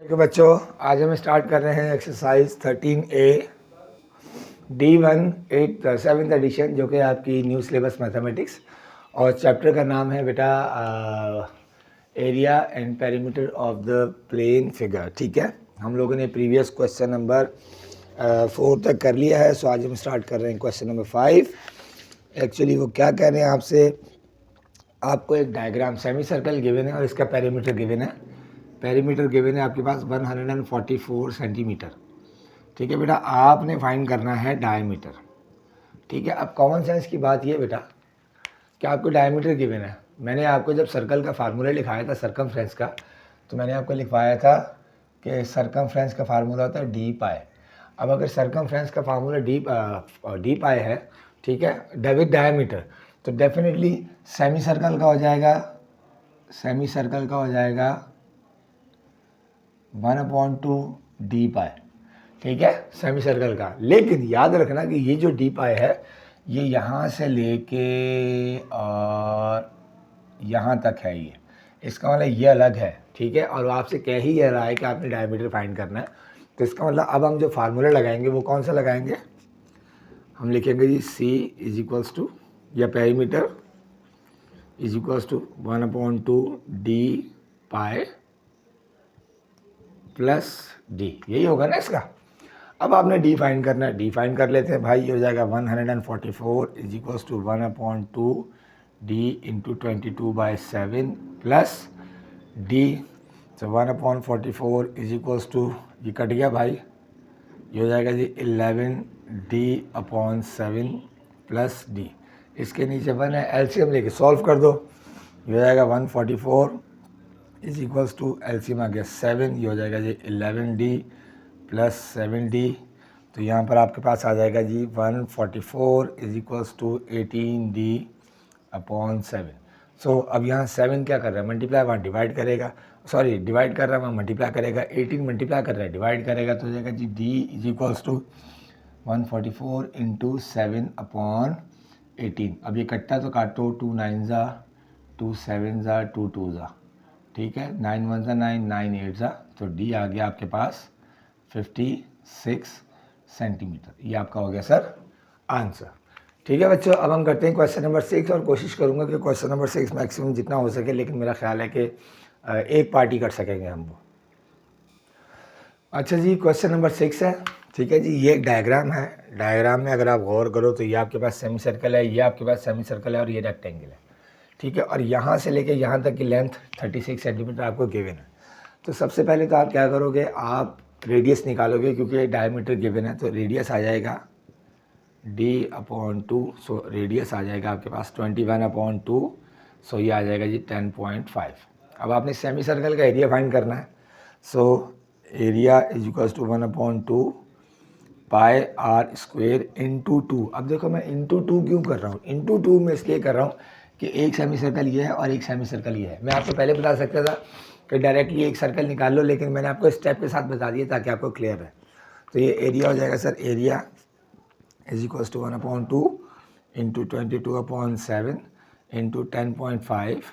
तो बच्चों आज हम स्टार्ट कर रहे हैं exercise 13A D1 7th addition जो कि आपकी न्यू सिलेबस मैथमेटिक्स और चैप्टर का नाम है बेटा area and perimeter of the plane figure. ठीक है, हम लोगों ने प्रीवियस क्वेश्चन नंबर 4 तक कर लिया है। सो आज हम स्टार्ट कर रहे हैं क्वेश्चन नंबर 5। एक्चुअली वो क्या कह रहे हैं आपसे, आपको एक डायग्राम सेमी सर्कल गिवन है और इसका पेरीमीटर गिवन है। पेरीमीटर गिवन है आपके पास 144 सेंटीमीटर। ठीक है बेटा, आपने फाइंड करना है डायमीटर। ठीक है, अब कॉमन सेंस की बात ये बेटा कि आपको डायमीटर गिवन है। मैंने आपको जब सर्कल का फार्मूला लिखाया था सर्कमफ्रेंस का, तो मैंने आपको लिखवाया था कि सर्कमफ्रेंस का फार्मूला होता है डी पाई। अब अगर सर्कमफ्रेंस का फार्मूला डी पाई है, ठीक है, विद डायमीटर, तो डेफिनेटली सेमी सर्कल का हो जाएगा 1/2 डी पाई। ठीक है, सेमी सर्कल का। लेकिन याद रखना कि ये जो डी पाई है ये यहाँ से लेके और यहाँ तक है, ये इसका मतलब ये अलग है। ठीक है, और आपसे कह ही रहा है कि आपने डायमीटर फाइंड करना है, तो इसका मतलब अब हम जो फार्मूला लगाएंगे वो कौन सा लगाएंगे, हम लिखेंगे G C is equals to, या perimeter is equals to 1/2 D pi plus D, यही होगा ना इसका। अब आपने डी फाइंड करना है, डी फाइंड कर लेते हैं भाई। ये हो जाएगा 144 is equals to 1/2 D into 22/7 plus D. तो 1/44 इज इक्वल्स टू, ये कट गया भाई, ये हो जाएगा जी 11D/7 प्लस डी। इसके नीचे 1 है, एलसीएम लेके सॉल्व कर दो। ये हो जाएगा 144 इज इक्वल्स टू एलसीएम आ गया 7, ये हो जाएगा जी 11D प्लस 7D। तो यहाँ पर आपके पास आ जाएगा जी 144 इज इक्वल्स टू 18D/7। सो अब यहाँ 7 क्या कर रहा है, मल्टीप्लाई, वहाँ डिवाइड करेगा, सॉरी डिवाइड कर रहा है वहाँ मल्टीप्लाई करेगा, 18 मल्टीप्लाई कर रहा है डिवाइड करेगा, तो हो जाएगा G D is equals to 144 into 7/18। अब ये कट्टा तो काटो, 2 9 ज़ा 2 7 ज़ा 2 2 ज़ा, ठीक है, 9 1 ज़ा 9 9 8 ज़ा, तो डी आ गया आपके पास 56 सेंटीमीटर। ये आपका हो गया सर आंसर। ठीक है बच्चों, अब हम करते हैं क्वेश्चन नंबर 6 और कोशिश करूंगा कि क्वेश्चन नंबर 6 मैक्सिमम जितना हो सके, लेकिन मेरा ख्याल है कि एक पार्टी कर सकेंगे हम वो। अच्छा जी, क्वेश्चन नंबर 6 है। ठीक है जी, ये एक डायग्राम है। डायग्राम में अगर आप गौर करो तो ये आपके पास सेमी सर्कल है, ये आपके पास सेमी सर्कल है और ये रेक्टेंगल है। ठीक है, और यहाँ से लेके यहाँ तक की लेंथ 36 सेंटीमीटर आपको गिवन है। तो सबसे पहले तो आप क्या करोगे, आप रेडियस निकालोगे, क्योंकि डायमीटर गिवन है, तो रेडियस आ जाएगा D/2। सो रेडियस आ जाएगा आपके पास 21/2। सो ये आ जाएगा जी 10.5। अब आपने सेमी सर्कल का एरिया फाइंड करना है। So area is equals to 1/2 pi R square into 2। अब देखो मैं इंटू 2 क्यों कर रहा हूँ, इंटू 2 में इसलिए कर रहा हूँ कि एक सेमी सर्कल ये है और एक सेमी सर्कल ये है। मैं आपको पहले बता सकता था कि डायरेक्टली एक सर्कल निकाल लो, लेकिन मैंने आपको स्टेप के साथ बता दिया ताकि आपको क्लियर है। तो ये एरिया हो जाएगा sir, area is equals to 1/2 into 22/7 into 10.5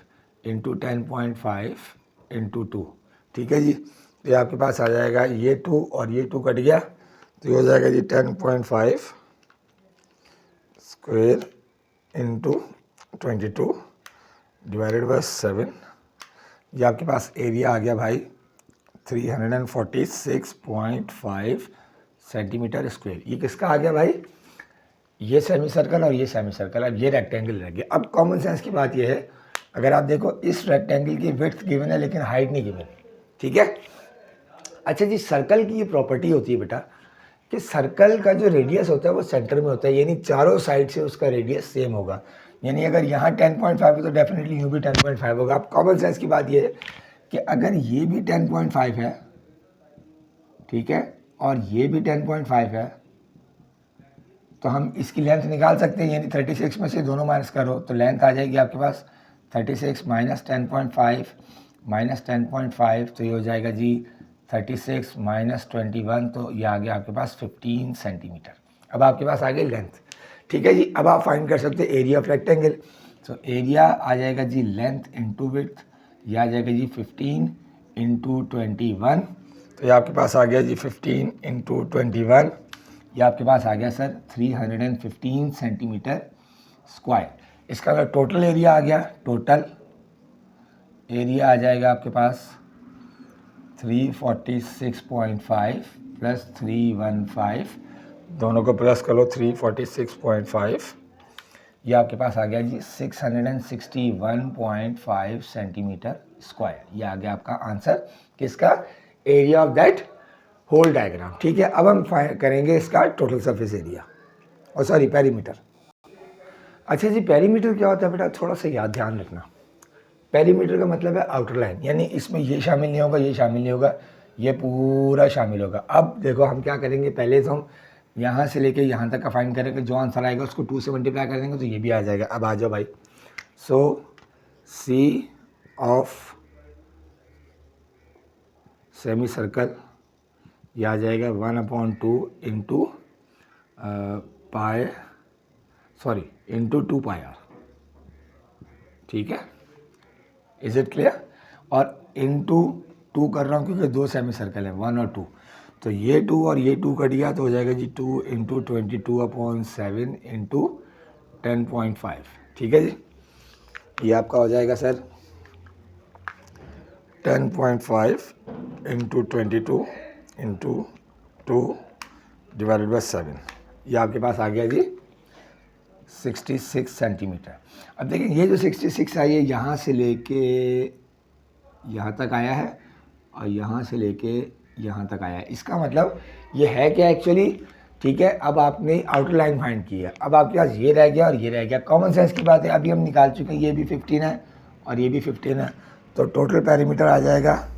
into 10.5 into 2। ठीक है जी, तो ये आपके पास आ जाएगा, ये 2 और ये 2 कट गया, तो ये हो जाएगा जी 10.5 स्क्वेयर इंटू 22 डिवाइडेड बाय 7। ये आपके पास एरिया आ गया भाई 346.5 सेंटीमीटर स्क्वेयर। ये किसका आ गया भाई, ये सेमी सर्कल और ये सेमी सर्कल। अब ये रेक्टेंगल रह गया। अब कॉमन सेंस की बात ये है, अगर आप देखो इस रेक्टेंगल की विड्थ गिवन है लेकिन हाइट नहीं गिवन है। ठीक है, अच्छा जी, सर्कल की ये प्रॉपर्टी होती है बेटा कि सर्कल का जो रेडियस होता है वो सेंटर में होता है, यानी चारों साइड से उसका रेडियस सेम होगा। यानी अगर यहाँ 10.5 है तो डेफिनेटली यूँ भी 10.5 होगा। अब कॉमन सेंस की बात ये है कि अगर ये भी 10.5 है, ठीक है, और ये भी 10.5 है, तो हम इसकी लेंथ निकाल सकते हैं, यानी 36 में से दोनों माइनस करो तो लेंथ आ जाएगी आपके पास 36 माइनस 10.5 माइनस 10.5, तो ये हो जाएगा जी 36 माइनस 21, तो ये आ गया आपके पास 15 सेंटीमीटर। अब आपके पास आ गई लेंथ। ठीक है जी, अब आप फाइंड कर सकते हैं area of rectangle. So area आ जाएगा जी लेंथ इंटू विड्थ, यह आ जाएगा जी 15 इंटू 21 तो ये आपके पास आ गया जी 15 × 21, ये आपके पास आ गया सर 315 सेंटीमीटर स्क्वायर। इसका अगर टोटल एरिया आ गया, टोटल एरिया आ जाएगा आपके पास 346.5 प्लस 315, दोनों को प्लस कर लो 346.5, ये आपके पास आ गया जी 661.5 सेंटीमीटर स्क्वायर। ये आ गया आपका आंसर किसका, area of that whole diagram. ठीक है, अब हम करेंगे इसका टोटल सरफेस एरिया, और सॉरी पेरीमीटर। अच्छा जी, पेरीमीटर क्या होता है बेटा, थोड़ा सा याद ध्यान रखना। पेरीमीटर का मतलब है आउटर लाइन, यानी इसमें ये शामिल नहीं होगा, ये शामिल नहीं होगा, ये पूरा शामिल होगा। अब देखो हम क्या करेंगे, पहले तो हम यहाँ से लेके यहाँ तक का फाइंड करेंगे, जो आंसर आएगा उसको 2 से मल्टीप्लाई कर देंगे तो ये भी आ जाएगा। अब आ जाओ भाई, सो सी ऑफ सेमी सर्कल ये आ जाएगा 1/2 इंटू इंटू 2 पाई आर। ठीक है, इज इट क्लियर। और इंटू 2 कर रहा हूँ क्योंकि 2 सेमी सर्कल है, 1 और 2, तो ये 2 और ये 2 कट गया तो हो जाएगा जी 2 इंटू 22/7 इंटू 10.5। ठीक है जी, ये आपका हो जाएगा सर 10.5 इंटू 22 इंटू 2/7। ये आपके पास आ गया जी 66 सेंटीमीटर। अब देखिए ये जो 66 है ये यहाँ से लेके यहाँ तक आया है और यहाँ से लेके यहाँ तक आया है। इसका मतलब ये है क्या एक्चुअली, ठीक है। अब आपने आउटर लाइन फाइंड की है, अब आपके पास ये रह गया और ये रह गया। कॉमन सेंस की बात है, अभी हम निकाल चुके हैं, ये भी 15 है और ये भी 15 है, तो टोटल पेरीमीटर आ जाएगा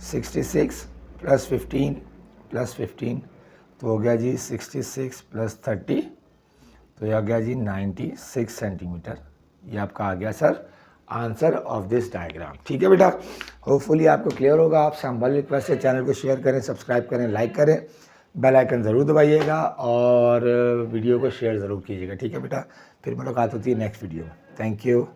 66 प्लस 15 प्लस 15, तो हो गया जी 66 प्लस 30, तो ये आ गया जी 96 सेंटीमीटर। ये आपका आ गया sir answer of this diagram. ठीक है बेटा, होपफुली आपको क्लियर होगा। आपसे हम्बल रिक्वेस्ट है, चैनल को शेयर करें, सब्सक्राइब करें, लाइक करें, बेल आइकन ज़रूर दबाइएगा और वीडियो को शेयर ज़रूर कीजिएगा। ठीक है बेटा, फिर मुलाकात होती है नेक्स्ट वीडियो में। Thank you.